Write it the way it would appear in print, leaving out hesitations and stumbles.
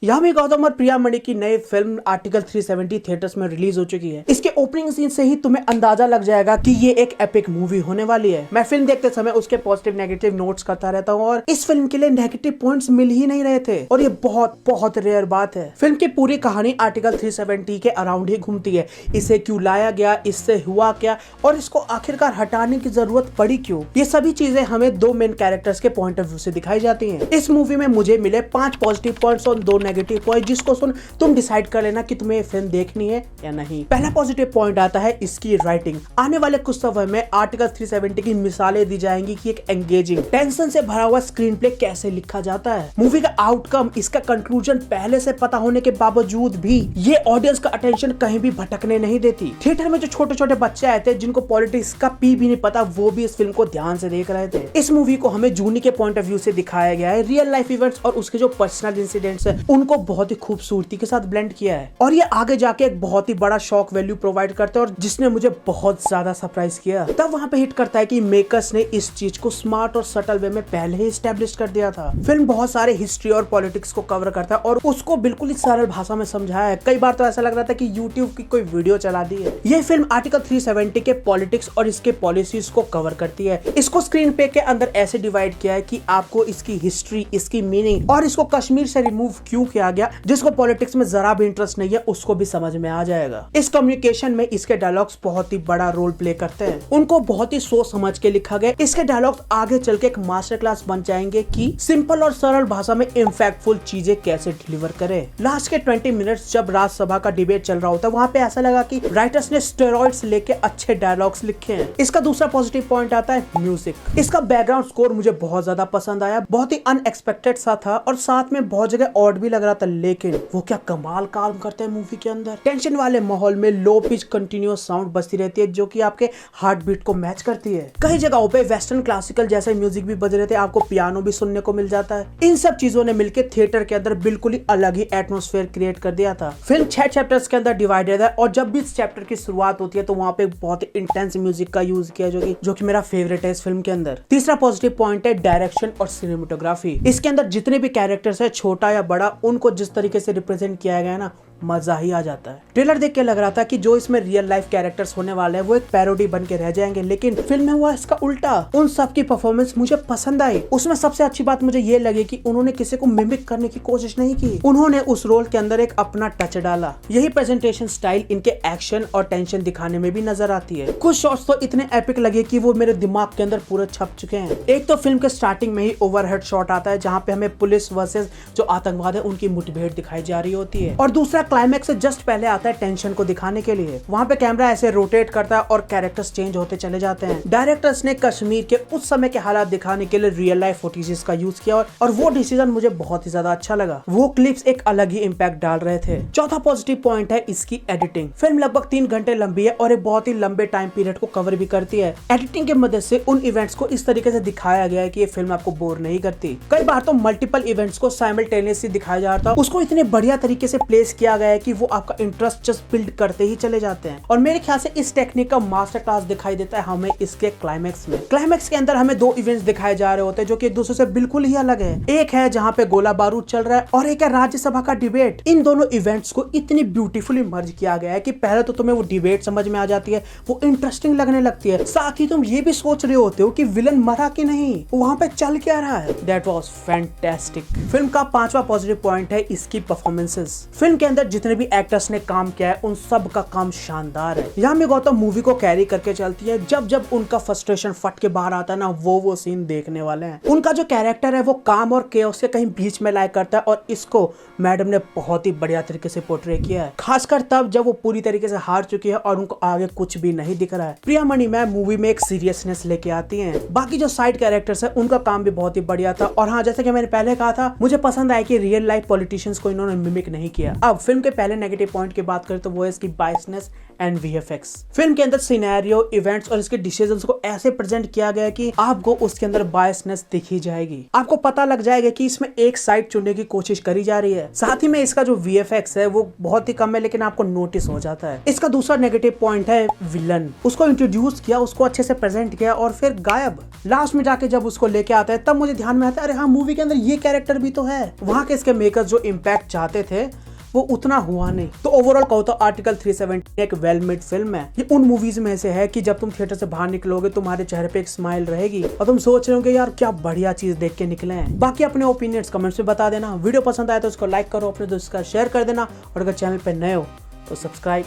यामी गौतम और प्रिया मणि की नई फिल्म आर्टिकल 370 थिएटर्स में रिलीज हो चुकी है। इसके ओपनिंग सीन से ही तुम्हें अंदाजा लग जाएगा कि ये एक एपिक मूवी होने वाली है। मैं फिल्म देखते समय उसके पॉजिटिव नेगेटिव नोट्स करता रहता हूँ और इस फिल्म के लिए नेगेटिव पॉइंट्स मिल ही नहीं रहे थे और ये बहुत बहुत रेयर बात है। फिल्म की पूरी कहानी आर्टिकल 370 के अराउंड ही घूमती है। इसे क्यों लाया गया, इससे हुआ क्या और इसको आखिरकार हटाने की जरूरत पड़ी क्यों, ये सभी चीजें हमें दो मेन कैरेक्टर्स के पॉइंट ऑफ व्यू से दिखाई जाती है। इस मूवी में मुझे मिले 5 पॉजिटिव पॉइंट्स और 2 नेगेटिव पॉइंट, जिसको सुन तुम डिसाइड कर लेना कि तुम्हें ये फिल्म देखनी है या नहीं। पहला पॉजिटिव पॉइंट आता है इसकी राइटिंग। आने वाले कुछ समय में आर्टिकल 370 की मिसालें दी जाएंगी कि एक एंगेजिंग टेंशन से भरा हुआ स्क्रीन प्ले कैसे लिखा जाता है। मूवी का आउटकम, इसका कंक्लूजन पहले से पता होने के बावजूद भी ये ऑडियंस का अटेंशन कहीं भी भटकने नहीं देती। थिएटर में जो छोटे छोटे बच्चे आए थे जिनको पॉलिटिक्स का पी भी नहीं पता, वो भी इस फिल्म को ध्यान से देख रहे थे। इस मूवी को हमें जूनी के पॉइंट ऑफ व्यू से दिखाया गया है। रियल लाइफ इवेंट्स और उसके जो पर्सनल इंसिडेंट्स है उनको बहुत ही खूबसूरती के साथ ब्लेंड किया है और ये आगे जाके एक बहुत ही बड़ा शॉक वैल्यू प्रोवाइड करता है और जिसने मुझे बहुत ज्यादा सरप्राइज किया। तब वहां पे हिट करता है कि मेकर्स ने इस चीज को स्मार्ट और सटल वे में पहले ही एस्टेब्लिश कर दिया था। फिल्म बहुत सारे हिस्ट्री और पॉलिटिक्स को कवर करता है और उसको बिल्कुल ही सरल भाषा में समझाया है। कई बार तो ऐसा लग रहा था कि यूट्यूब की कोई वीडियो चला दी है। ये फिल्म आर्टिकल 370 के पॉलिटिक्स और इसके पॉलिसीज को कवर करती है। इसको स्क्रीन पे के अंदर ऐसे डिवाइड किया है कि आपको इसकी हिस्ट्री, इसकी मीनिंग और इसको कश्मीर से रिमूव क्यों किया गया, जिसको पॉलिटिक्स में जरा भी इंटरेस्ट नहीं है उसको भी समझ में आ जाएगा। इस कम्युनिकेशन में इसके डायलॉग्स बहुत ही बड़ा रोल प्ले करते हैं। उनको बहुत ही सोच समझ के लिखा गया। इसके डायलॉग्स आगे चल के एक मास्टर क्लास बन जाएंगे कि सिंपल और सरल भाषा में इम्पैक्टफुल चीजें कैसे डिलीवर करें। लास्ट के 20 मिनट्स जब राज्यसभा का डिबेट चल रहा होता है, वहाँ पे ऐसा लगा कि राइटर्स ने स्टेरॉइड्स लेके अच्छे डायलॉग्स लिखे हैं। इसका दूसरा पॉजिटिव पॉइंट आता है म्यूजिक। इसका बैकग्राउंड स्कोर मुझे बहुत ज्यादा पसंद आया। बहुत ही अनएक्सपेक्टेड सा था और साथ में बहुत जगह ऑड भी लग रहा था, लेकिन वो क्या कमाल काम करते हैं मूवी के अंदर। टेंशन वाले माहौल में लो पिच कंटिन्यूअस साउंड बजती रहती है जो कि आपके हार्ट बीट को मैच करती है। कई जगहों पे वेस्टर्न क्लासिकल जैसे म्यूजिक भी बज रहे थे, आपको पियानो भी सुनने को मिल जाता है। इन सब चीजों ने मिलकर थिएटर के अंदर बिल्कुल ही अलग ही एटमॉस्फेयर क्रिएट कर दिया था। फिल्म 6 चैप्टर्स के अंदर डिवाइडेड है और जब भी इस चैप्टर की शुरुआत होती है तो वहाँ पे बहुत ही इंटेंस म्यूजिक का यूज किया जो कि मेरा फेवरेट है इस फिल्म के अंदर। तीसरा पॉजिटिव पॉइंट है डायरेक्शन और सिनेमेटोग्राफी। इसके अंदर जितने भी कैरेक्टर्स है, छोटा या बड़ा, उनको जिस तरीके से रिप्रेजेंट किया गया है ना, मजा ही आ जाता है। ट्रेलर देख के लग रहा था कि जो इसमें रियल लाइफ कैरेक्टर्स होने वाले हैं वो एक पैरोडी बन के रह जाएंगे, लेकिन फिल्म में हुआ इसका उल्टा। उन सब की परफॉर्मेंस मुझे पसंद आई। उसमें सबसे अच्छी बात मुझे ये लगी कि उन्होंने किसी को मिमिक करने की कोशिश नहीं की। उन्होंने उस रोल के अंदर एक अपना टच डाला। यही प्रेजेंटेशन स्टाइल इनके एक्शन और टेंशन दिखाने में भी नजर आती है। कुछ शॉट्स तो इतने एपिक लगे कि वो मेरे दिमाग के अंदर पूरे छप चुके हैं। एक तो फिल्म के स्टार्टिंग में ही ओवरहेड शॉट आता है जहाँ पे हमें पुलिस वर्सेस जो आतंकवाद है उनकी मुठभेड़ दिखाई जा रही होती है और दूसरा क्लाइमैक्स से जस्ट पहले आता है टेंशन को दिखाने के लिए। वहाँ पे कैमरा ऐसे रोटेट करता है और कैरेक्टर्स चेंज होते चले जाते हैं। डायरेक्टर्स ने कश्मीर के उस समय के हालात दिखाने के लिए रियल लाइफ फुटेजेस का यूज किया और वो डिसीजन मुझे बहुत ही ज्यादा अच्छा लगा। वो क्लिप्स एक अलग ही इम्पैक्ट डाल रहे थे। चौथा पॉजिटिव पॉइंट है इसकी एडिटिंग। फिल्म लगभग 3 घंटे लंबी है और एक बहुत ही लंबे टाइम पीरियड को कवर भी करती है। एडिटिंग की मदद से उन इवेंट्स को इस तरीके से दिखाया गया है कि ये फिल्म आपको बोर नहीं करती। कई बार तो मल्टीपल इवेंट्स को साइमल्टेनियसली दिखाया जा रहा था, उसको इतने बढ़िया तरीके से प्लेस किया गया है कि वो आपका इंटरेस्ट जस्ट बिल्ड करते ही चले जाते हैं और मेरे ख्याल से इस टेक्निक का मास्टर क्लास दिखाई देता है हमें इसके क्लाइमैक्स में। क्लाइमैक्स के अंदर हमें 2 इवेंट्स दिखाए जा रहे होते हैं जो कि एक दूसरे से बिल्कुल ही अलग है। एक है जहाँ पे गोला बारूद चल रहा है और एक है राज्यसभा का डिबेट। इन दोनों इवेंट्स को इतनी ब्यूटीफुली मर्ज किया गया है कि पहले तो तुम्हें वो डिबेट समझ में आ जाती है, वो इंटरेस्टिंग लगने लगती है, साथ ही तुम ये भी सोच रहे होते हो कि विलन मरा कि नहीं, वहाँ पे चल क्या रहा है। That was fantastic. फिल्म का 5वां पॉजिटिव पॉइंट है इसकी परफॉर्मेंसेस। फिल्म के अंदर जितने भी एक्टर्स ने काम किया है उन सब का काम शानदार है। यामी गौतम मूवी को कैरी करके चलती है। जब जब उनका फ्रस्ट्रेशन फट के बाहर आता है ना, वो सीन देखने वाले हैं। उनका जो कैरेक्टर है वो काम और केओस के कहीं बीच में लाइक करता है और इसको मैडम ने बहुत ही बढ़िया तरीके से पोर्ट्रे किया है, खासकर तब जब वो पूरी तरीके से हार चुकी है और उनको आगे कुछ भी नहीं दिख रहा है। प्रिया मणि मैम मूवी में एक सीरियसनेस लेके आती हैं। बाकी जो साइड कैरेक्टर्स है उनका काम भी बहुत ही बढ़िया था और हाँ, जैसे कि मैंने पहले कहा था, मुझे पसंद आया कि रियल लाइफ पॉलिटिशियंस को इन्होंने मिमिक नहीं किया। अब फिल्म फिल्म के पहले नेगेटिव पॉइंट की बात करें तो वो है इसकी बायसनेस एंड वीएफएक्स। फिल्म के अंदर सिनेरियो, इवेंट्स और इसके डिसीजंस को ऐसे प्रेजेंट किया गया है कि आपको उसके अंदर बायसनेस दिखी जाएगी। आपको पता लग जाएगा कि इसमें एक साइड चुनने की कोशिश करी जा रही है। साथ ही में इसका जो वीएफएक्स है वो बहुत ही कम है, लेकिन आपको नोटिस हो जाता है। इसका दूसरा नेगेटिव पॉइंट है विलन। उसको इंट्रोड्यूस किया, उसको अच्छे से प्रेजेंट किया और फिर गायब। लास्ट में जाके जब उसको लेके आता है तब मुझे ध्यान में आता है, अरे हाँ, मूवी के अंदर ये कैरेक्टर भी तो है। वहां के इसके मेकर्स जो इम्पैक्ट चाहते थे वो उतना हुआ नहीं। तो ओवरऑल कहो तो आर्टिकल 370 एक वेल मेड फिल्म है। ये उन मूवीज में से है कि जब तुम थिएटर से बाहर निकलोगे तुम्हारे चेहरे पे एक स्माइल रहेगी और तुम सोच रहे होगे यार क्या बढ़िया चीज देख के निकले हैं। बाकी अपने ओपिनियंस कमेंट्स में बता देना। वीडियो पसंद आए तो उसको लाइक करो, अपने दोस्तों का शेयर कर देना और अगर चैनल पे नए हो तो सब्सक्राइब